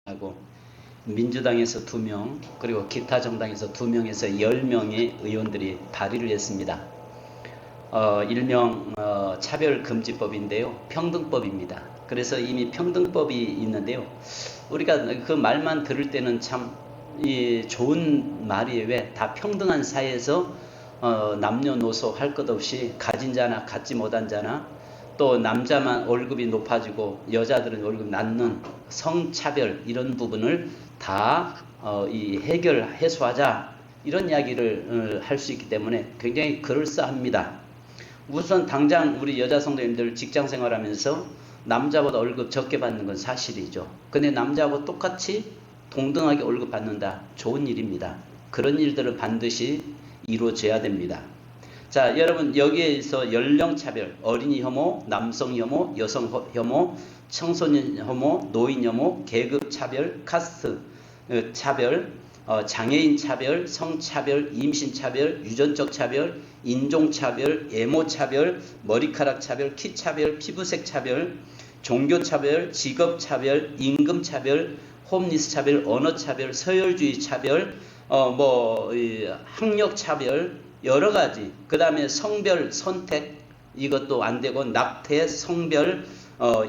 하고 민주당에서 2명 그리고 기타 정당에서 2명에서 10명의 의원들이 발의를 했습니다. 일명 차별금지법인데요. 평등법입니다. 그래서 이미 평등법이 있는데요. 우리가 그 말만 들을 때는 참 좋은 말이에요. 왜? 다 평등한 사회에서 남녀노소 할 것 없이 가진 자나 갖지 못한 자나 또 남자만 월급이 높아지고 여자들은 월급 낮는 성차별 이런 부분을 다 해소하자 이런 이야기를 할 수 있기 때문에 굉장히 그럴싸합니다. 우선 당장 우리 여자 성도님들 직장 생활하면서 남자보다 월급 적게 받는 건 사실이죠. 근데 남자하고 똑같이 동등하게 월급 받는다. 좋은 일입니다. 그런 일들은 반드시 이루어져야 됩니다. 자, 여러분 여기에서 연령차별, 어린이 혐오, 남성 혐오, 여성 혐오, 청소년 혐오, 노인 혐오, 계급차별, 카스트 차별, 장애인 차별, 성차별, 임신차별, 유전적 차별, 인종차별, 외모차별, 머리카락 차별, 키차별, 피부색 차별, 종교차별, 직업차별, 임금차별, 홈리스차별, 언어차별, 서열주의 차별, 학력차별 여러가지. 그 다음에 성별 선택 이것도 안되고 낙태, 성별,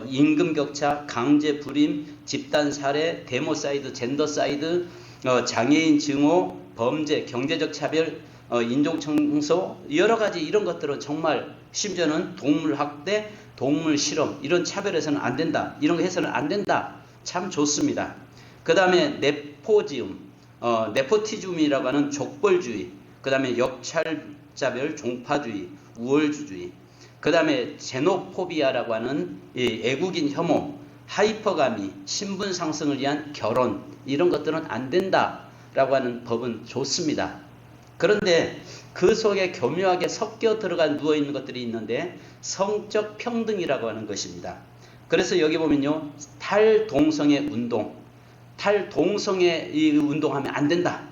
임금격차, 강제불임, 집단살해, 데모사이드, 젠더사이드, 장애인 증오, 범죄, 경제적 차별, 인종청소 여러가지 이런 것들은 정말 심지어는 동물학대, 동물실험 이런 차별해서는 안된다. 이런 거 해서는 안된다. 참 좋습니다. 그 다음에 네포티즘이라고 하는 족벌주의, 그 다음에 역찰자별, 종파주의, 우월주의, 그 다음에 제노포비아라고 하는 애국인 혐오, 하이퍼가미, 신분 상승을 위한 결혼 이런 것들은 안 된다라고 하는 법은 좋습니다. 그런데 그 속에 교묘하게 섞여 들어가 누워있는 것들이 있는데 성적 평등이라고 하는 것입니다. 그래서 여기 보면요. 탈동성애 운동, 탈동성애 운동하면 안 된다.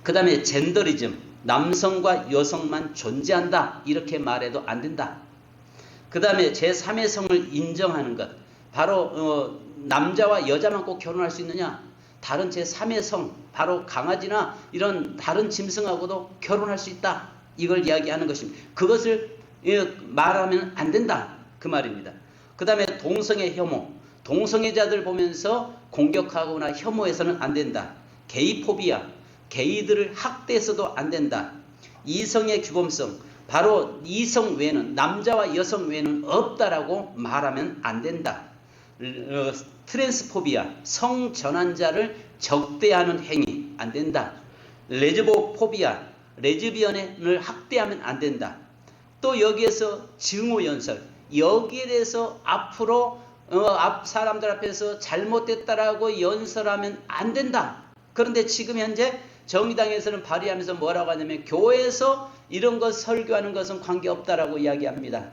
그 다음에 젠더리즘, 남성과 여성만 존재한다 이렇게 말해도 안 된다. 그 다음에 제3의 성을 인정하는 것, 바로 남자와 여자만 꼭 결혼할 수 있느냐, 다른 제3의 성, 바로 강아지나 이런 다른 짐승하고도 결혼할 수 있다 이걸 이야기하는 것입니다. 그것을 말하면 안 된다 그 말입니다. 그 다음에 동성애 혐오, 동성애자들 보면서 공격하거나 혐오해서는 안 된다. 게이포비아, 게이들을 학대해서도 안 된다. 이성의 규범성, 바로 이성 외에는, 남자와 여성 외에는 없다라고 말하면 안 된다. 트랜스포비아, 성전환자를 적대하는 행위 안 된다. 레즈보포비아, 레즈비언을 학대하면 안 된다. 또 여기에서 증오연설, 여기에 대해서 앞으로 앞 사람들 앞에서 잘못됐다라고 연설하면 안 된다. 그런데 지금 현재 정의당에서는 발의하면서 뭐라고 하냐면 교회에서 이런 것 설교하는 것은 관계없다라고 이야기합니다.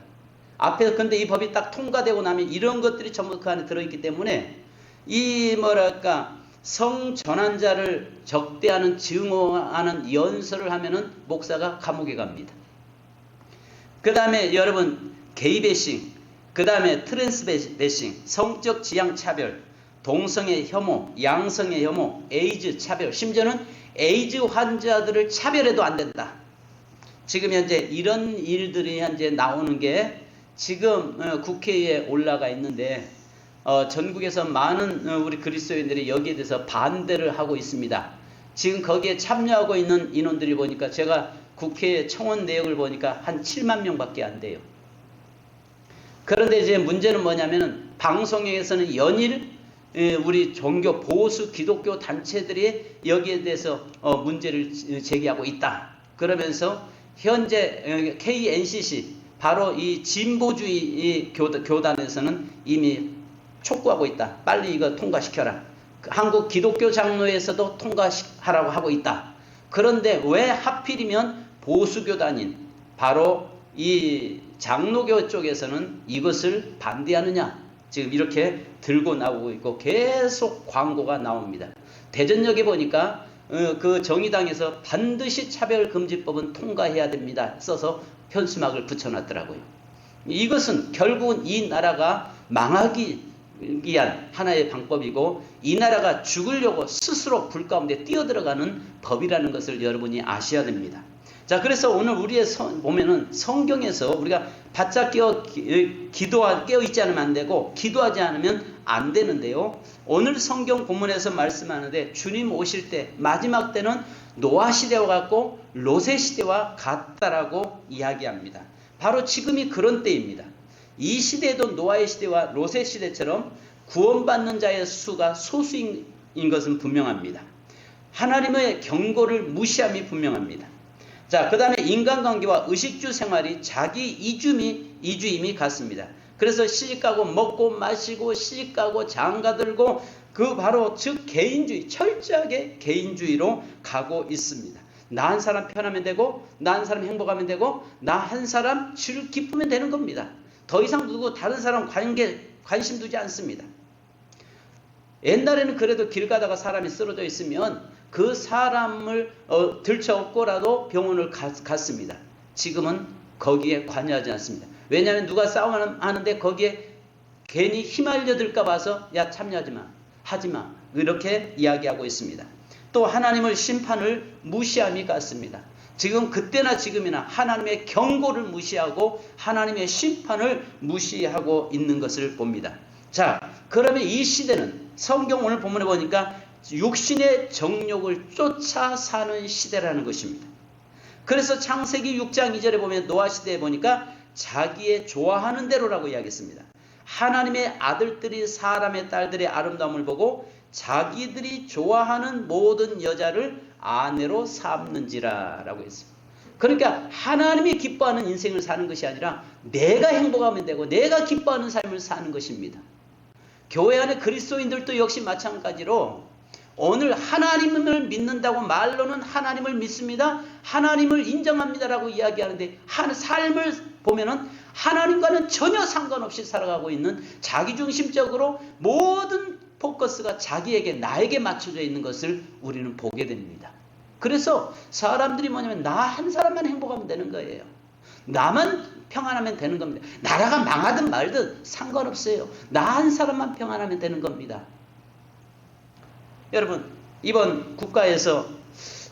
앞에서 근데 이 법이 딱 통과되고 나면 이런 것들이 전부 그 안에 들어있기 때문에 이 성전환자를 적대하는 증오하는 연설을 하면은 목사가 감옥에 갑니다. 그 다음에 여러분 게이 배싱, 그 다음에 트랜스 배싱, 성적 지향 차별, 동성애 혐오, 양성애 혐오, 에이즈 차별, 심지어는 에이즈 환자들을 차별해도 안 된다. 지금 현재 이런 일들이 현재 나오는 게 지금 국회에 올라가 있는데 전국에서 많은 우리 그리스도인들이 여기에 대해서 반대를 하고 있습니다. 지금 거기에 참여하고 있는 인원들이 보니까 제가 국회 청원 내역을 보니까 한 7만 명밖에 안 돼요. 그런데 이제 문제는 뭐냐면은 방송에서는 연일 우리 종교 보수 기독교 단체들이 여기에 대해서 문제를 제기하고 있다. 그러면서 현재 KNCC 바로 이 진보주의 교단에서는 이미 촉구하고 있다. 빨리 이거 통과시켜라. 한국 기독교 장로에서도 통과하라고 하고 있다. 그런데 왜 하필이면 보수교단인 바로 이 장로교 쪽에서는 이것을 반대하느냐. 지금 이렇게 들고 나오고 있고 계속 광고가 나옵니다. 대전역에 보니까 그 정의당에서 반드시 차별금지법은 통과해야 됩니다. 써서 현수막을 붙여놨더라고요. 이것은 결국은 이 나라가 망하기 위한 하나의 방법이고, 이 나라가 죽으려고 스스로 불 가운데 뛰어들어가는 법이라는 것을 여러분이 아셔야 됩니다. 자, 그래서 오늘 우리의 보면은 성경에서 우리가 바짝 깨어 있지 않으면 안 되고 기도하지 않으면 안 되는데요. 오늘 성경 본문에서 말씀하는데 주님 오실 때 마지막 때는 노아 시대와 같고 롯의 시대와 같다라고 이야기합니다. 바로 지금이 그런 때입니다. 이 시대에도 노아의 시대와 롯의 시대처럼 구원받는 자의 수가 소수인 것은 분명합니다. 하나님의 경고를 무시함이 분명합니다. 자, 그 다음에 인간관계와 의식주 생활이 자기 이주임이 같습니다. 그래서 시집가고 먹고 마시고 시집가고 장가들고 그 바로 즉 개인주의, 철저하게 개인주의로 가고 있습니다. 나 한 사람 편하면 되고 나 한 사람 행복하면 되고 나 한 사람 기쁘면 되는 겁니다. 더 이상 누구 다른 사람 관심 두지 않습니다. 옛날에는 그래도 길 가다가 사람이 쓰러져 있으면 그 사람을 들쳐업고라도 병원을 갔습니다. 지금은 거기에 관여하지 않습니다. 왜냐하면 누가 싸움하는데 거기에 괜히 휘말려들까 봐서 야 참여하지마, 하지마, 이렇게 이야기하고 있습니다. 또 하나님을 심판을 무시함이 같습니다. 지금 그때나 지금이나 하나님의 경고를 무시하고 하나님의 심판을 무시하고 있는 것을 봅니다. 자, 그러면 이 시대는 성경 오늘 본문에 보니까 육신의 정욕을 쫓아 사는 시대라는 것입니다. 그래서 창세기 6장 2절에 보면 노아 시대에 보니까 자기의 좋아하는 대로라고 이야기했습니다. 하나님의 아들들이 사람의 딸들의 아름다움을 보고 자기들이 좋아하는 모든 여자를 아내로 삼는지라 라고 했습니다. 그러니까 하나님이 기뻐하는 인생을 사는 것이 아니라 내가 행복하면 되고 내가 기뻐하는 삶을 사는 것입니다. 교회 안에 그리스도인들도 역시 마찬가지로 오늘 하나님을 믿는다고 말로는 하나님을 믿습니다, 하나님을 인정합니다라고 이야기하는데 삶을 보면은 하나님과는 전혀 상관없이 살아가고 있는 자기중심적으로 모든 포커스가 자기에게 나에게 맞춰져 있는 것을 우리는 보게 됩니다. 그래서 사람들이 뭐냐면 나 한 사람만 행복하면 되는 거예요. 나만 평안하면 되는 겁니다. 나라가 망하든 말든 상관없어요. 나 한 사람만 평안하면 되는 겁니다. 여러분, 이번 국가에서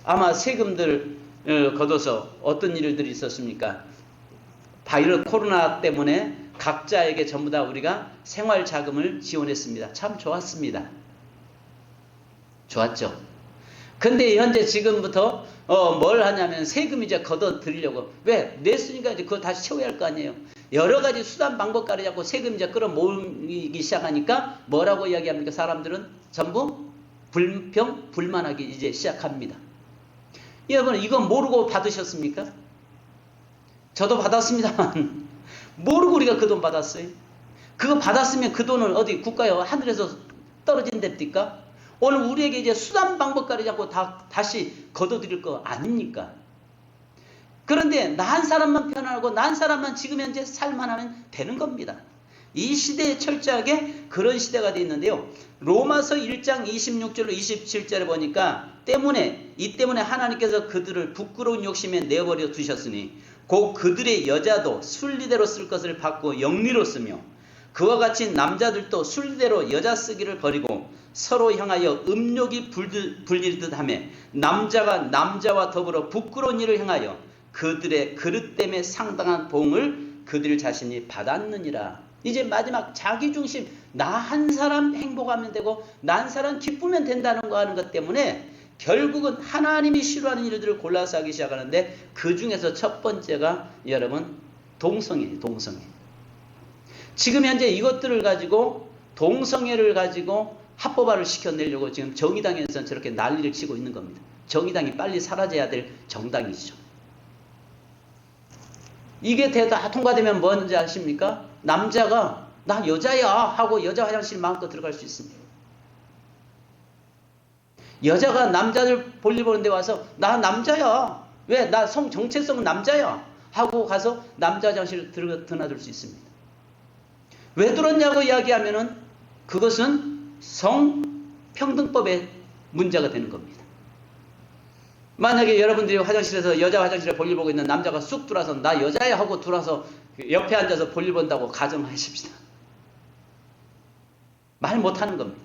아마 세금들 걷어서 어떤 일들이 있었습니까? 바이러스 코로나 때문에 각자에게 전부 다 우리가 생활자금을 지원했습니다. 참 좋았습니다. 좋았죠. 근데 현재 지금부터 뭘 하냐면 세금 이제 걷어 드리려고, 왜? 냈으니까 이제 그거 다시 채워야 할 거 아니에요. 여러 가지 수단 방법까지 잡고 세금 이제 끌어모으기 시작하니까 뭐라고 이야기합니까? 사람들은 전부 불만하기 이제 시작합니다. 여러분, 이거 모르고 받으셨습니까? 저도 받았습니다만 모르고 우리가 그 돈 받았어요. 그거 받았으면 그 돈을 어디 국가에 하늘에서 떨어진 데입니까? 오늘 우리에게 이제 수단 방법까지 잡고 다시 걷어들일 거 아닙니까? 그런데 나 한 사람만 편안하고 나 한 사람만 지금 현재 살만하면 되는 겁니다. 이 시대에 철저하게 그런 시대가 되어 있는데요. 로마서 1장 26절로 27절에 보니까 이 때문에 하나님께서 그들을 부끄러운 욕심에 내버려 두셨으니 곧 그들의 여자도 순리대로 쓸 것을 받고 영리로 쓰며 그와 같이 남자들도 순리대로 여자 쓰기를 버리고 서로 향하여 음욕이 불리듯 하며 남자가 남자와 더불어 부끄러운 일을 행하여 그들의 그릇됨에 상당한 봉을 그들 자신이 받았느니라. 이제 마지막 자기중심, 나 한 사람 행복하면 되고 나 한 사람 기쁘면 된다는 거 하는 것 때문에 결국은 하나님이 싫어하는 일들을 골라서 하기 시작하는데 그 중에서 첫 번째가 여러분 동성애예요. 동성애. 지금 현재 이것들을 가지고 동성애를 가지고 합법화를 시켜내려고 지금 정의당에서는 저렇게 난리를 치고 있는 겁니다. 정의당이 빨리 사라져야 될 정당이죠. 이게 다 통과되면 뭔지 아십니까? 남자가 나 여자야 하고 여자 화장실 마음껏 들어갈 수 있습니다. 여자가 남자들 볼일 보는 데 와서 나 남자야, 왜? 나 정체성은 남자야 하고 가서 남자 화장실을 드나들 수 있습니다. 왜 들었냐고 이야기하면은 그것은 성평등법의 문제가 되는 겁니다. 만약에 여러분들이 화장실에서 여자 화장실에 볼일 보고 있는 남자가 쑥 들어와서 나 여자야 하고 들어와서 옆에 앉아서 볼일 본다고 가정하십시다. 말 못하는 겁니다.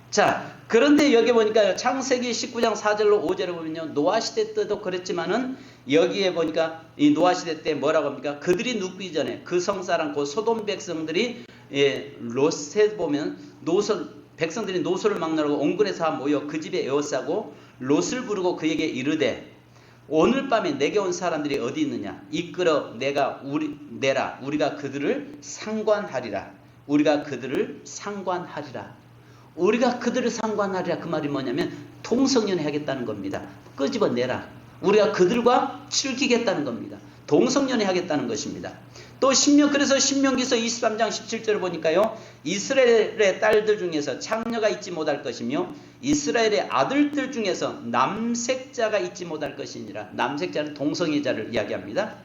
자, 그런데 여기 보니까 창세기 19장 4절로 5절에 보면요, 노아 시대 때도 그랬지만은 여기에 보니까 이 노아 시대 때 뭐라고 합니까? 그들이 눕기 전에 그 성사랑 그 소돔 백성들이 롯에 보면 백성들이 노소를 막느라고 온군에서 모여 그 집에 에워싸고 롯을 부르고 그에게 이르되 오늘 밤에 내게 온 사람들이 어디 있느냐? 이끌어 내라 우리가 그들을 상관하리라. 우리가 그들을 상관하리라. 그 말이 뭐냐면 동성연애 하겠다는 겁니다. 끄집어내라. 우리가 그들과 즐기겠다는 겁니다. 동성연애 하겠다는 것입니다. 또 그래서 신명기서 23장 17절을 보니까요, 이스라엘의 딸들 중에서 창녀가 있지 못할 것이며 이스라엘의 아들들 중에서 남색자가 있지 못할 것이니라. 남색자는 동성애자를 이야기합니다.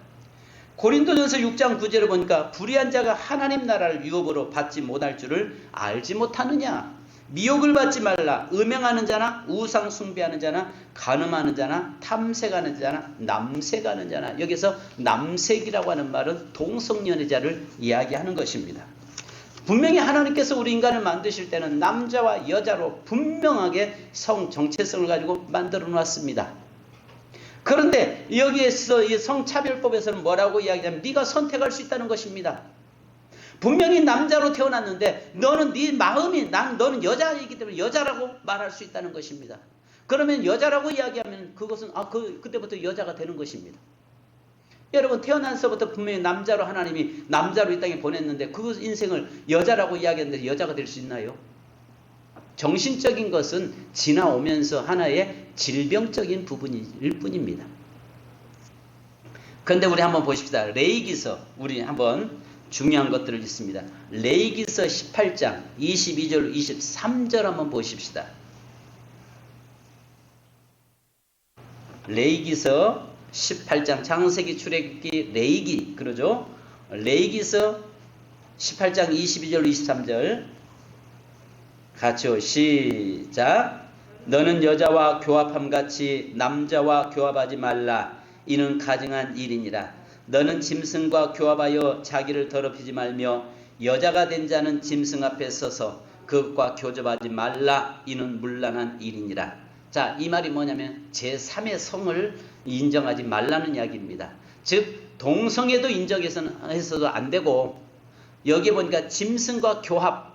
고린도전서 6장 9절을 보니까 불의한 자가 하나님 나라를 유업으로 받지 못할 줄을 알지 못하느냐. 미혹을 받지 말라. 음행하는 자나 우상 숭배하는 자나 간음하는 자나 탐색하는 자나 남색하는 자나. 여기서 남색이라고 하는 말은 동성연애자를 이야기하는 것입니다. 분명히 하나님께서 우리 인간을 만드실 때는 남자와 여자로 분명하게 성 정체성을 가지고 만들어 놨습니다. 그런데 여기에서 이 성차별법에서는 뭐라고 이야기하냐면 네가 선택할 수 있다는 것입니다. 분명히 남자로 태어났는데 너는 네 마음이 너는 여자이기 때문에 여자라고 말할 수 있다는 것입니다. 그러면 여자라고 이야기하면 그것은 그때부터 여자가 되는 것입니다. 여러분, 태어나서부터 분명히 남자로 하나님이 남자로 이 땅에 보냈는데 그 인생을 여자라고 이야기했는데 여자가 될 수 있나요? 정신적인 것은 지나오면서 하나의 질병적인 부분일 뿐입니다. 그런데 우리 한번 보십시다. 레위기서, 우리 한번 중요한 것들을 읽습니다. 레위기서 18장 22절 23절 한번 보십시다. 레위기서 18장, 창세기, 출애굽기, 레위기, 그러죠? 레위기서 18장 22절 23절 같이요. 시작. 너는 여자와 교합함같이 남자와 교합하지 말라. 이는 가증한 일이니라. 너는 짐승과 교합하여 자기를 더럽히지 말며 여자가 된 자는 짐승 앞에 서서 그것과 교접하지 말라. 이는 문란한 일이니라. 자, 이 말이 뭐냐면 제3의 성을 인정하지 말라는 이야기입니다. 즉 동성애도 인정해서도 안 되고, 여기 보니까 짐승과 교합,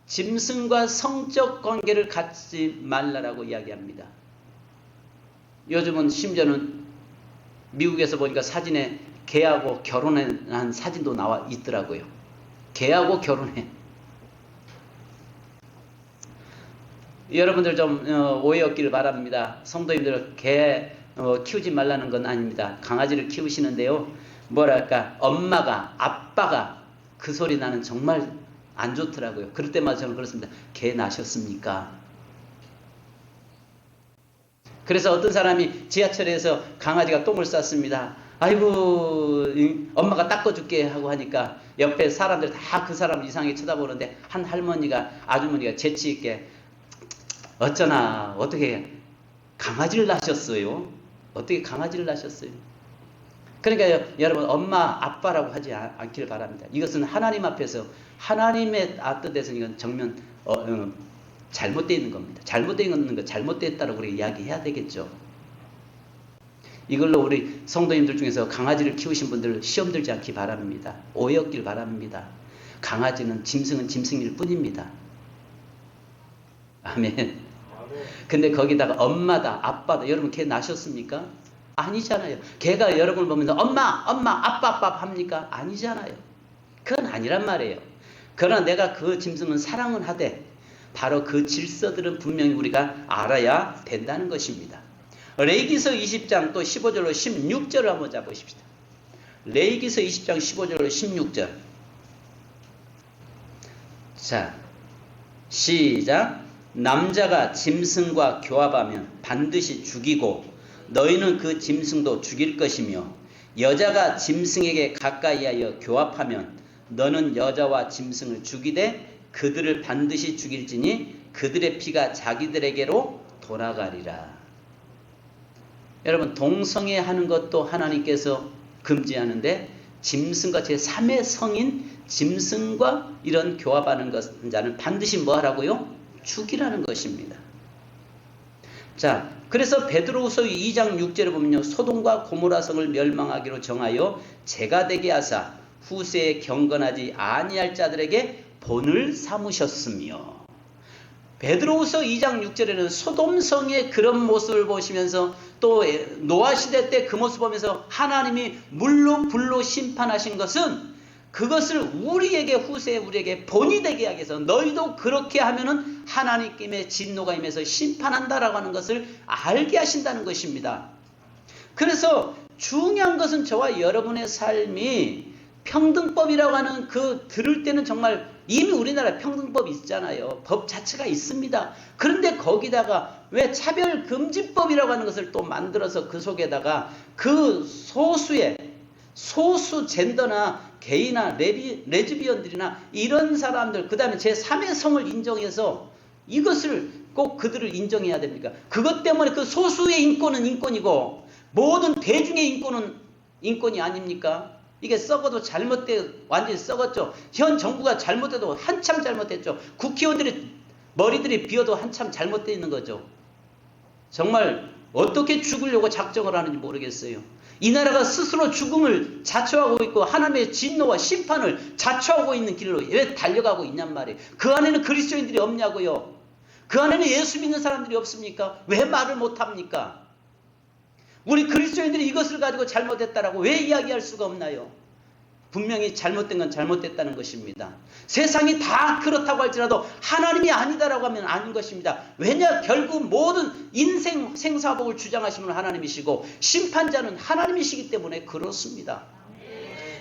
짐승과 성적 관계를 갖지 말라라고 이야기합니다. 요즘은 심지어는 미국에서 보니까 사진에 개하고 결혼한 사진도 나와 있더라고요. 개하고 결혼해. 여러분들 좀 오해 없기를 바랍니다. 성도님들 개 키우지 말라는 건 아닙니다. 강아지를 키우시는데요, 뭐랄까, 엄마가 아빠가 그 소리 나는 정말 안 좋더라고요. 그럴 때마다 저는 그렇습니다. 개 나셨습니까? 그래서 어떤 사람이 지하철에서 강아지가 똥을 쌌습니다. 아이고, 엄마가 닦아줄게 하고 하니까 옆에 사람들 다 그 사람을 이상하게 쳐다보는데 한 아주머니가 재치있게 어쩌나 어떻게 강아지를 낳으셨어요? 어떻게 강아지를 낳으셨어요? 그러니까 여러분, 엄마 아빠라고 하지 않기를 바랍니다. 이것은 하나님 앞에서 하나님의 뜻에서는 이건 정면 잘못되어 있는 겁니다. 잘못되어 있는 거 잘못됐다고 우리 이야기해야 되겠죠. 이걸로 우리 성도님들 중에서 강아지를 키우신 분들 시험 들지 않기 바랍니다. 오해 없길 바랍니다. 강아지는 짐승은 짐승일 뿐입니다. 아멘. 근데 거기다가 엄마다 아빠다, 여러분 개 나셨습니까? 아니잖아요. 개가 여러분을 보면서 엄마 아빠 합니까? 아니잖아요. 그건 아니란 말이에요. 그러나 내가 그 짐승은 사랑은 하되 바로 그 질서들은 분명히 우리가 알아야 된다는 것입니다. 레위기서 20장 또 15절로 16절을 한번 잡으십시다. 레위기서 20장 15절로 16절. 자, 시작. 남자가 짐승과 교합하면 반드시 죽이고 너희는 그 짐승도 죽일 것이며 여자가 짐승에게 가까이하여 교합하면 너는 여자와 짐승을 죽이되 그들을 반드시 죽일지니 그들의 피가 자기들에게로 돌아가리라. 여러분, 동성애 하는 것도 하나님께서 금지하는데 짐승과 제3의 성인 짐승과 이런 교합하는 자는 반드시 뭐 하라고요? 죽이라는 것입니다. 자, 그래서 베드로후서 2장 6절에 보면요, 소돔과 고모라 성을 멸망하기로 정하여 재가 되게 하사 후세에 경건하지 아니할 자들에게 본을 삼으셨으며, 베드로후서 2장 6절에는 소돔성의 그런 모습을 보시면서 또 노아 시대 때 그 모습 보면서 하나님이 물로 불로 심판하신 것은 그것을 우리에게 후세에 우리에게 본이 되게 하기 위해서 너희도 그렇게 하면은 하나님께 진노가 임해서 심판한다라고 하는 것을 알게 하신다는 것입니다. 그래서 중요한 것은 저와 여러분의 삶이 평등법이라고 하는 그 들을 때는 정말 이미 우리나라에 평등법이 있잖아요. 법 자체가 있습니다. 그런데 거기다가 왜 차별금지법이라고 하는 것을 또 만들어서 그 속에다가 그 소수 젠더나 게이나 레즈비언들이나 이런 사람들, 그 다음에 제3의 성을 인정해서 이것을 꼭 그들을 인정해야 됩니까? 그것 때문에 그 소수의 인권은 인권이고 모든 대중의 인권은 인권이 아닙니까? 이게 썩어도 완전히 썩었죠. 현 정부가 잘못해도 한참 잘못했죠. 국회의원들이 머리들이 비어도 한참 잘못되어 있는 거죠. 정말 어떻게 죽으려고 작정을 하는지 모르겠어요. 이 나라가 스스로 죽음을 자초하고 있고 하나님의 진노와 심판을 자초하고 있는 길로 왜 달려가고 있냔 말이에요. 그 안에는 그리스도인들이 없냐고요. 그 안에는 예수 믿는 사람들이 없습니까? 왜 말을 못합니까? 우리 그리스도인들이 이것을 가지고 잘못했다라고 왜 이야기할 수가 없나요? 분명히 잘못된 건 잘못됐다는 것입니다. 세상이 다 그렇다고 할지라도 하나님이 아니다라고 하면 아닌 것입니다. 왜냐? 결국 모든 인생 생사복을 주장하시는 하나님이시고 심판자는 하나님이시기 때문에 그렇습니다.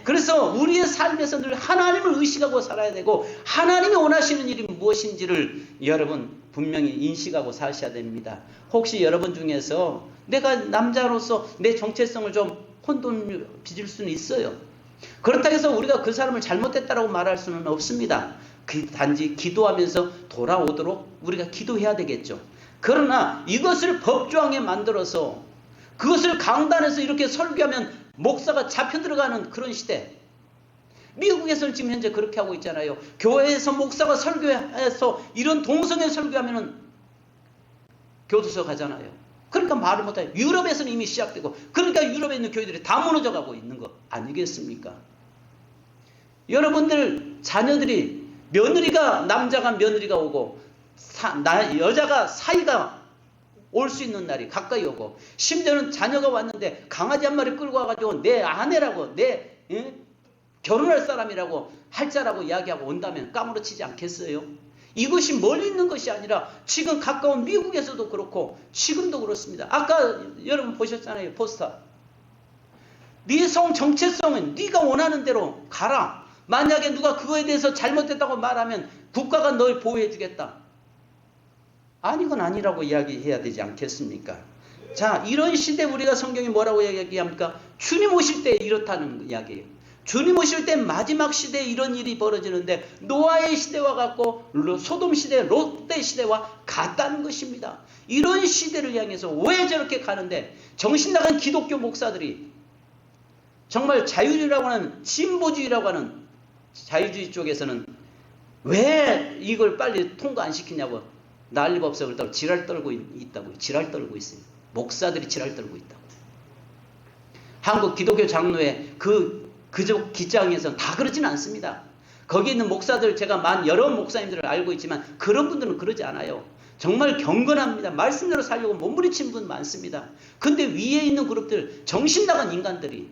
그래서 우리의 삶에서 늘 하나님을 의식하고 살아야 되고 하나님이 원하시는 일이 무엇인지를 여러분 분명히 인식하고 사셔야 됩니다. 혹시 여러분 중에서 내가 남자로서 내 정체성을 좀 혼돈 빚을 수는 있어요. 그렇다고 해서 우리가 그 사람을 잘못했다라고 말할 수는 없습니다. 단지 기도하면서 돌아오도록 우리가 기도해야 되겠죠. 그러나 이것을 법조항에 만들어서 그것을 강단에서 이렇게 설교하면 목사가 잡혀 들어가는 그런 시대. 미국에서는 지금 현재 그렇게 하고 있잖아요. 교회에서 목사가 설교해서 이런 동성애 설교하면은 교도소 가잖아요. 그러니까 말을 못해요. 유럽에서는 이미 시작되고, 그러니까 유럽에 있는 교회들이 다 무너져 가고 있는 거 아니겠습니까? 여러분들 자녀들이 남자가 며느리가 오고 여자가 사이가 올 수 있는 날이 가까이 오고, 심지어는 자녀가 왔는데 강아지 한 마리 끌고 와가지고 내 아내라고 결혼할 사람이라고 할 자라고 이야기하고 온다면 까무러치지 않겠어요? 이것이 멀리 있는 것이 아니라 지금 가까운 미국에서도 그렇고 지금도 그렇습니다. 아까 여러분 보셨잖아요. 포스터. 네 성 정체성은 네가 원하는 대로 가라. 만약에 누가 그거에 대해서 잘못됐다고 말하면 국가가 널 보호해 주겠다. 아니건 아니라고 이야기해야 되지 않겠습니까? 자, 이런 시대 우리가 성경이 뭐라고 이야기합니까? 주님 오실 때 이렇다는 이야기예요. 주님 오실 때 마지막 시대에 이런 일이 벌어지는데 노아의 시대와 같고 소돔 시대, 롯데 시대와 같다는 것입니다. 이런 시대를 향해서 왜 저렇게 가는데 정신 나간 기독교 목사들이 정말 자유주의라고 하는 진보주의라고 하는 자유주의 쪽에서는 왜 이걸 빨리 통과 안 시키냐고 난리법석을 떨고 지랄 떨고 있다고요. 지랄 떨고 있어요. 목사들이 지랄 떨고 있다고. 한국 기독교 장로회 그쪽 기장에서는 다 그러지는 않습니다. 거기 있는 목사들 제가 여러 목사님들을 알고 있지만 그런 분들은 그러지 않아요. 정말 경건합니다. 말씀대로 살려고 몸부림치는 분 많습니다. 근데 위에 있는 그룹들 정신 나간 인간들이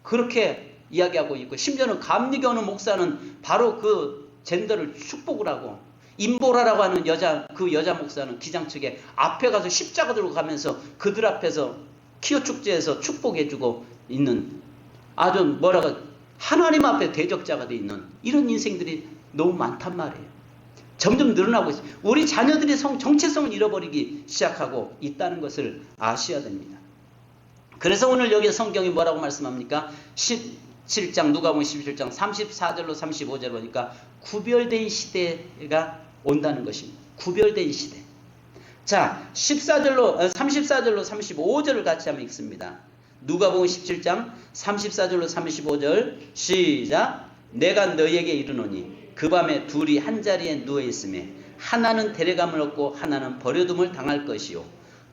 그렇게 이야기하고 있고, 심지어는 감리교는 목사는 바로 그 젠더를 축복을 하고, 임보라라고 하는 여자 목사는 기장 측에 앞에 가서 십자가 들고 가면서 그들 앞에서 키오 축제에서 축복해주고 있는 아주 하나님 앞에 대적자가 돼 있는 이런 인생들이 너무 많단 말이에요. 점점 늘어나고 있어요. 우리 자녀들이 정체성을 잃어버리기 시작하고 있다는 것을 아셔야 됩니다. 그래서 오늘 여기 성경이 뭐라고 말씀합니까? 17장 누가복음 17장 34절로 35절 보니까 구별된 시대가 온다는 것입니다. 구별된 시대. 자, 34절로 35절을 같이 한번 읽습니다. 누가복음 17장 34절로 35절 시작. 내가 너희에게 이르노니 그 밤에 둘이 한 자리에 누워 있음에 하나는 데려감을 얻고 하나는 버려둠을 당할 것이요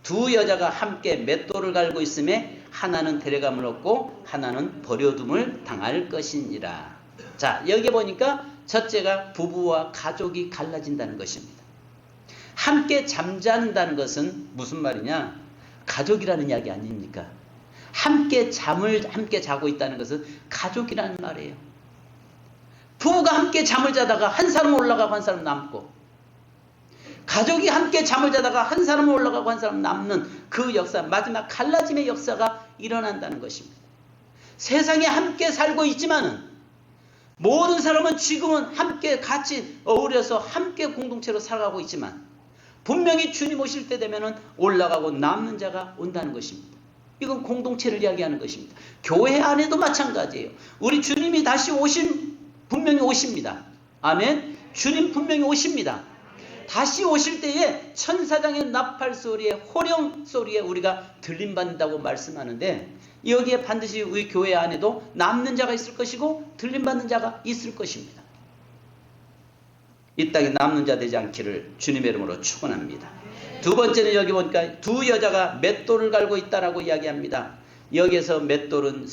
두 여자가 함께 맷돌을 갈고 있음에 하나는 데려감을 얻고 하나는 버려둠을 당할 것이니라. 자, 여기 보니까 첫째가 부부와 가족이 갈라진다는 것입니다. 함께 잠자는다는 것은 무슨 말이냐? 가족이라는 이야기 아닙니까? 함께 잠을 함께 자고 있다는 것은 가족이라는 말이에요. 부부가 함께 잠을 자다가 한 사람은 올라가고 한 사람은 남고, 가족이 함께 잠을 자다가 한 사람은 올라가고 한 사람은 남는 그 역사, 마지막 갈라짐의 역사가 일어난다는 것입니다. 세상에 함께 살고 있지만은 모든 사람은 지금은 함께 같이 어우러서 함께 공동체로 살아가고 있지만 분명히 주님 오실 때 되면은 올라가고 남는 자가 온다는 것입니다. 이건 공동체를 이야기하는 것입니다. 교회 안에도 마찬가지예요. 우리 주님이 다시 분명히 오십니다. 아멘. 주님 분명히 오십니다. 다시 오실 때에 천사장의 나팔 소리에 호령 소리에 우리가 들림받는다고 말씀하는데, 여기에 반드시 우리 교회 안에도 남는 자가 있을 것이고 들림받는 자가 있을 것입니다. 이 땅에 남는 자 되지 않기를 주님의 이름으로 축원합니다. 두 번째는 여기 보니까 두 여자가 맷돌을 갈고 있다라고 이야기합니다. 여기에서 맷돌은,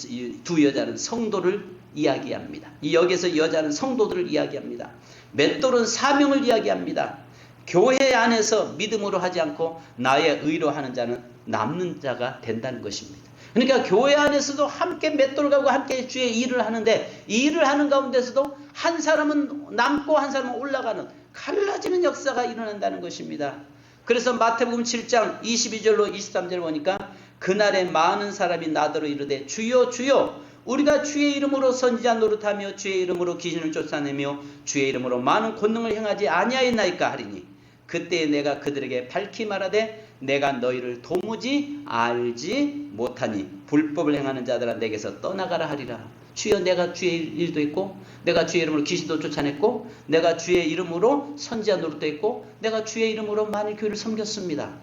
두 여자는 성도를 이야기합니다. 여기에서 여자는 성도들을 이야기합니다. 맷돌은 사명을 이야기합니다. 교회 안에서 믿음으로 하지 않고 나의 의로 하는 자는 남는 자가 된다는 것입니다. 그러니까 교회 안에서도 함께 맷돌을 가고 함께 주의 일을 하는데, 이 일을 하는 가운데서도 한 사람은 남고 한 사람은 올라가는 갈라지는 역사가 일어난다는 것입니다. 그래서 마태복음 7장 22절로 23절 보니까 그날에 많은 사람이 나더러 이르되 주여 주여 우리가 주의 이름으로 선지자 노릇하며 주의 이름으로 귀신을 쫓아내며 주의 이름으로 많은 권능을 행하지 아니하였나이까 하리니 그때 내가 그들에게 밝히 말하되 내가 너희를 도무지 알지 못하니 불법을 행하는 자들아 내게서 떠나가라 하리라. 주여 내가 주의 일도 했고 내가 주의 이름으로 귀신도 쫓아냈고 내가 주의 이름으로 선지자 노릇도 했고 내가 주의 이름으로 많은 교회를 섬겼습니다.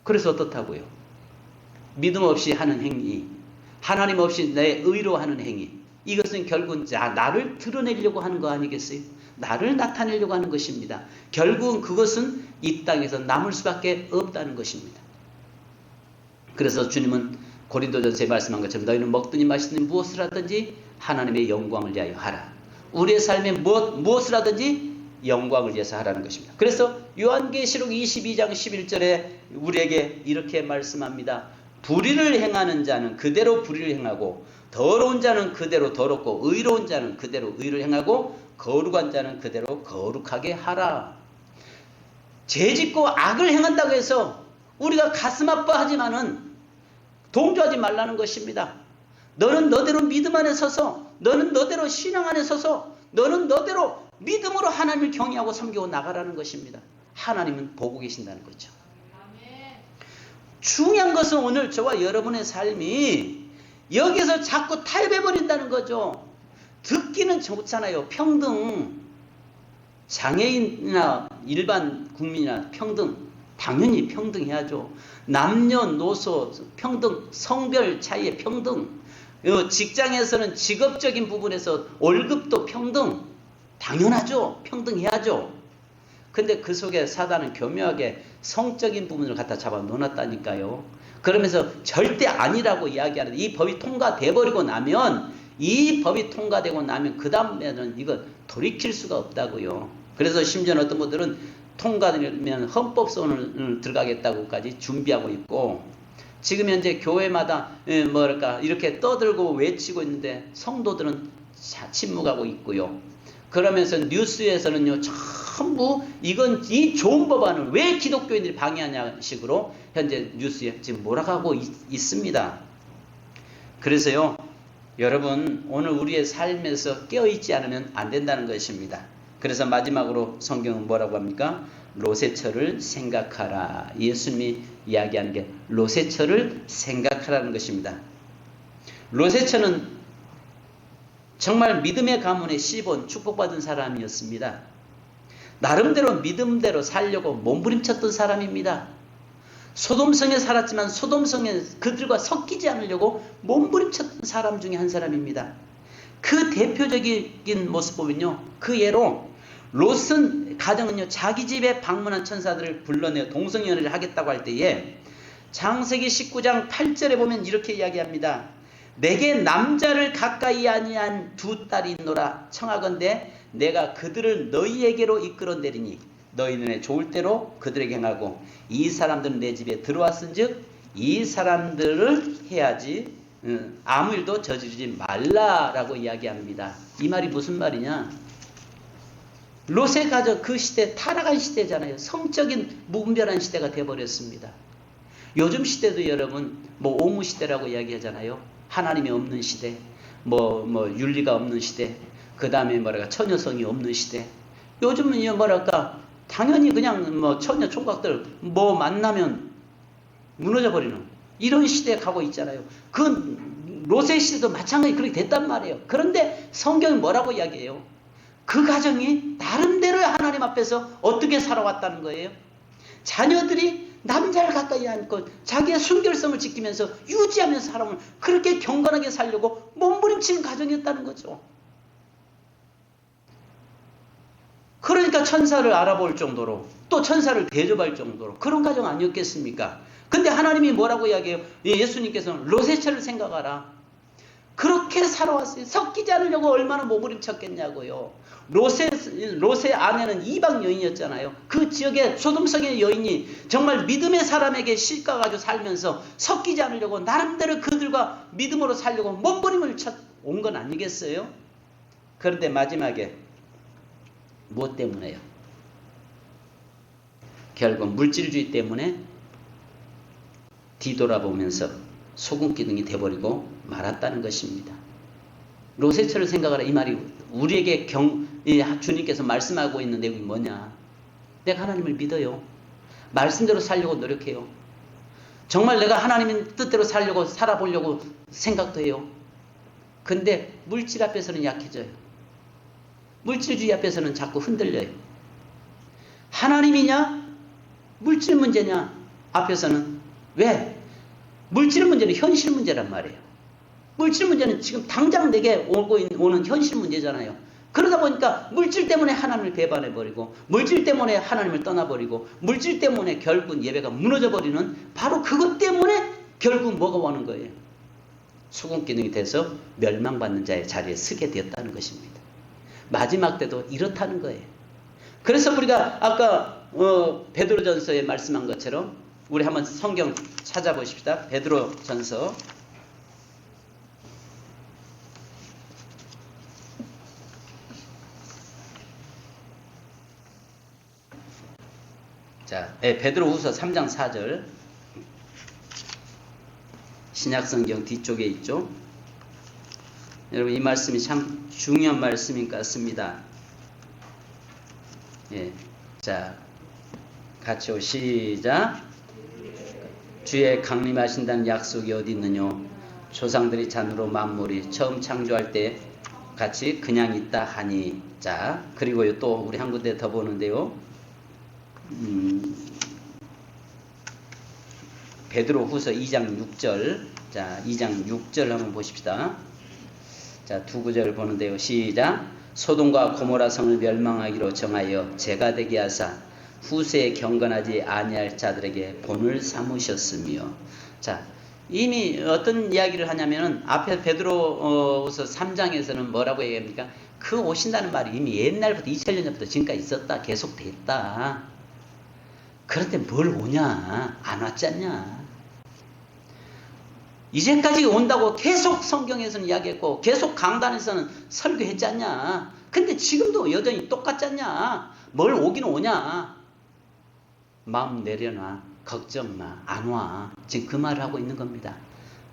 그래서 어떻다고요? 믿음 없이 하는 행위, 하나님 없이 내 의로 하는 행위, 이것은 결국은 나를 드러내려고 하는 거 아니겠어요? 나를 나타내려고 하는 것입니다. 결국은 그것은 이 땅에서 남을 수밖에 없다는 것입니다. 그래서 주님은 고린도전서에 말씀한 것처럼 너희는 먹든지 마시든지 무엇을 하든지 하나님의 영광을 위하여 하라. 우리의 삶에 무엇을 하든지 영광을 위해서 하라는 것입니다. 그래서 요한계시록 22장 11절에 우리에게 이렇게 말씀합니다. 불의를 행하는 자는 그대로 불의를 행하고 더러운 자는 그대로 더럽고 의로운 자는 그대로 의를 행하고 거룩한 자는 그대로 거룩하게 하라. 죄짓고 악을 행한다고 해서 우리가 가슴 아파하지만은 동조하지 말라는 것입니다. 너는 너대로 믿음 안에 서서, 너는 너대로 신앙 안에 서서, 너는 너대로 믿음으로 하나님을 경외하고 섬기고 나가라는 것입니다. 하나님은 보고 계신다는 거죠. 중요한 것은 오늘 저와 여러분의 삶이 여기서 자꾸 탈배버린다는 거죠. 듣기는 좋잖아요. 평등, 장애인이나 일반 국민이나 평등, 당연히 평등해야죠. 남녀노소 평등, 성별 차이의 평등, 직장에서는 직업적인 부분에서 월급도 평등, 당연하죠. 평등해야죠. 근데 그 속에 사단은 교묘하게 성적인 부분을 갖다 잡아 놓았다니까요. 그러면서 절대 아니라고 이야기하는데, 이 법이 통과돼버리고 나면, 그 다음에는 이거 돌이킬 수가 없다고요. 그래서 심지어 어떤 분들은 통과되면 헌법소원을 들어가겠다고까지 준비하고 있고, 지금 현재 교회마다 이렇게 떠들고 외치고 있는데 성도들은 침묵하고 있고요. 그러면서 뉴스에서는요, 전부 이 좋은 법안을 왜 기독교인들이 방해하냐 식으로 현재 뉴스에 지금 몰아가고 있습니다. 그래서요, 여러분, 오늘 우리의 삶에서 깨어있지 않으면 안 된다는 것입니다. 그래서 마지막으로 성경은 뭐라고 합니까? 로세처를 생각하라. 예수님이 이야기하는 게 로세처를 생각하라는 것입니다. 로세처는 정말 믿음의 가문에 씹은 축복받은 사람이었습니다. 나름대로 믿음대로 살려고 몸부림쳤던 사람입니다. 소돔성에 살았지만 소돔성에 그들과 섞이지 않으려고 몸부림쳤던 사람 중에 한 사람입니다. 그 대표적인 모습 보면요, 그 예로 롯은 가정은요, 자기 집에 방문한 천사들을 불러내어 동성연애를 하겠다고 할 때에 창세기 19장 8절에 보면 이렇게 이야기합니다. 내게 남자를 가까이 아니한 두 딸이 있노라. 청하건대 내가 그들을 너희에게로 이끌어내리니 너희 눈에 좋을 대로 그들에게 행하고 이 사람들은 내 집에 들어왔은즉 이 사람들을 해야지 아무 일도 저지르지 말라라고 이야기합니다. 이 말이 무슨 말이냐? 롯의 가정, 그 시대 타락한 시대잖아요. 성적인 무분별한 시대가 되어버렸습니다. 요즘 시대도 여러분 오무 시대라고 이야기하잖아요. 하나님이 없는 시대, 윤리가 없는 시대, 그 다음에 처녀성이 없는 시대. 요즘은 당연히 그냥 처녀 총각들 만나면 무너져 버리는 이런 시대에 가고 있잖아요. 그 롯의 시대도 마찬가지 그렇게 됐단 말이에요. 그런데 성경이 뭐라고 이야기해요? 그 가정이 나름대로 하나님 앞에서 어떻게 살아왔다는 거예요. 자녀들이 남자를 가까이 안고 자기의 순결성을 지키면서 유지하면서 사람을 그렇게 경건하게 살려고 몸부림치는 가정이었다는 거죠. 그러니까 천사를 알아볼 정도로 또 천사를 대접할 정도로 그런 가정 아니었겠습니까? 근데 하나님이 뭐라고 이야기해요? 예수님께서는 롯의 처를 생각하라. 그렇게 살아왔어요. 섞이지 않으려고 얼마나 몸부림쳤겠냐고요. 롯의 아내는 이방 여인이었잖아요. 그 지역의 소돔성의 여인이 정말 믿음의 사람에게 실과가지고 살면서 섞이지 않으려고 나름대로 그들과 믿음으로 살려고 몸부림을 온 건 아니겠어요? 그런데 마지막에 무엇 때문에요? 결국 물질주의 때문에 뒤돌아보면서 소금기둥이 돼버리고 말았다는 것입니다. 롯의 처를 생각하라. 이 말이 우리에게 주님께서 말씀하고 있는 내용이 뭐냐? 내가 하나님을 믿어요. 말씀대로 살려고 노력해요. 정말 내가 하나님의 뜻대로 살려고 살아보려고 생각도 해요. 근데 물질 앞에서는 약해져요. 물질주의 앞에서는 자꾸 흔들려요. 하나님이냐 물질 문제냐 앞에서는 왜? 물질 문제는 현실 문제란 말이에요. 물질 문제는 지금 당장 내게 오는 현실 문제잖아요. 그러다 보니까 물질 때문에 하나님을 배반해버리고 물질 때문에 하나님을 떠나버리고 물질 때문에 결국 예배가 무너져버리는 바로 그것 때문에 결국 뭐가 오는 거예요? 수군기둥이 돼서 멸망받는 자의 자리에 서게 되었다는 것입니다. 마지막 때도 이렇다는 거예요. 그래서 우리가 아까 베드로전서에 말씀한 것처럼 우리 한번 성경 찾아보십시다. 베드로전서 베드로후서 3장 4절 신약성경 뒤쪽에 있죠. 여러분 이 말씀이 참 중요한 말씀인 것 같습니다. 자, 같이 시작. 주의 강림하신다는 약속이 어디 있느냐? 조상들이 잔으로 만물이 처음 창조할 때 같이 그냥 있다 하니. 자, 그리고요 또 우리 한 군데 더 보는데요. 베드로후서 2장 6절. 자, 2장 6절 한번 보십시다. 자, 두 구절을 보는데요. 시작. 소돔과 고모라 성을 멸망하기로 정하여 제가 되게 하사 후세에 경건하지 아니할 자들에게 본을 삼으셨으며. 자, 이미 어떤 이야기를 하냐면은 앞에 베드로후서 3장에서는 뭐라고 얘기합니까? 그 오신다는 말이 이미 옛날부터 2000년 전부터 지금까지 있었다. 계속 됐다. 그런데 뭘 오냐? 안 왔지 않냐? 이제까지 온다고 계속 성경에서는 이야기했고 계속 강단에서는 설교했지 않냐? 근데 지금도 여전히 똑같지 않냐? 뭘 오긴 오냐? 마음 내려놔. 걱정 마. 안 와. 지금 그 말을 하고 있는 겁니다.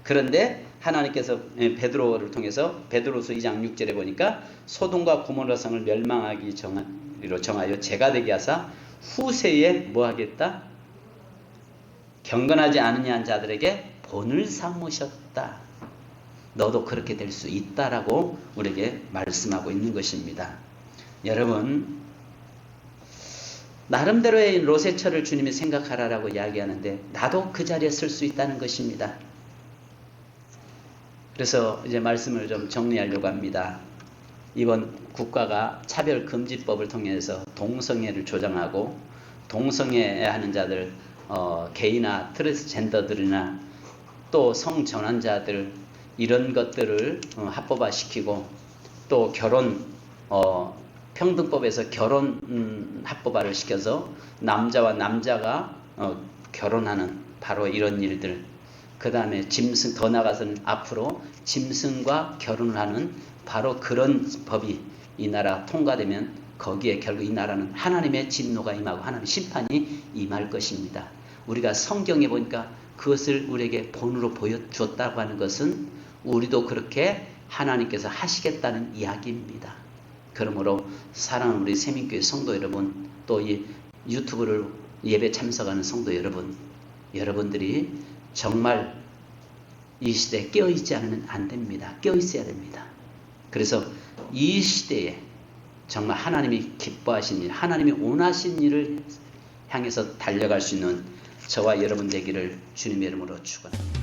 그런데 하나님께서 베드로를 통해서 베드로서 2장 6절에 보니까 소돔과 고모라 성을 멸망하기로 정하여 제가 되게 하사 후세에 뭐 하겠다? 경건하지 않으냐 한 자들에게 본을 삼으셨다. 너도 그렇게 될 수 있다라고 우리에게 말씀하고 있는 것입니다. 여러분, 나름대로의 로세처를 주님이 생각하라라고 이야기하는데 나도 그 자리에 설 수 있다는 것입니다. 그래서 이제 말씀을 좀 정리하려고 합니다. 이번 국가가 차별금지법을 통해서 동성애를 조장하고 동성애하는 자들, 게이나 트랜스젠더들이나 또 성전환자들 이런 것들을 합법화시키고 또 결혼 평등법에서 결혼 합법화를 시켜서 남자와 남자가 결혼하는 바로 이런 일들, 그 다음에 짐승, 더 나아가서는 앞으로 짐승과 결혼을 하는 바로 그런 법이 이 나라 통과되면 거기에 결국 이 나라는 하나님의 진노가 임하고 하나님의 심판이 임할 것입니다. 우리가 성경에 보니까 그것을 우리에게 본으로 보여주었다고 하는 것은 우리도 그렇게 하나님께서 하시겠다는 이야기입니다. 그러므로 사랑하는 우리 세민교회 성도 여러분, 또 이 유튜브를 예배 참석하는 성도 여러분, 여러분들이 정말 이 시대에 깨어있지 않으면 안 됩니다. 깨어있어야 됩니다. 그래서 이 시대에 정말 하나님이 기뻐하신 일, 하나님이 원하신 일을 향해서 달려갈 수 있는 저와 여러분 되기를 주님의 이름으로 축원합니다.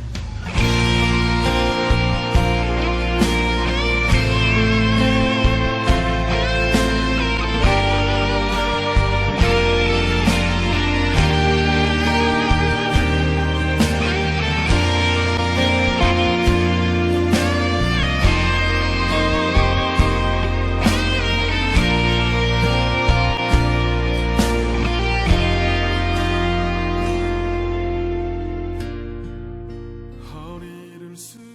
허리를 숙여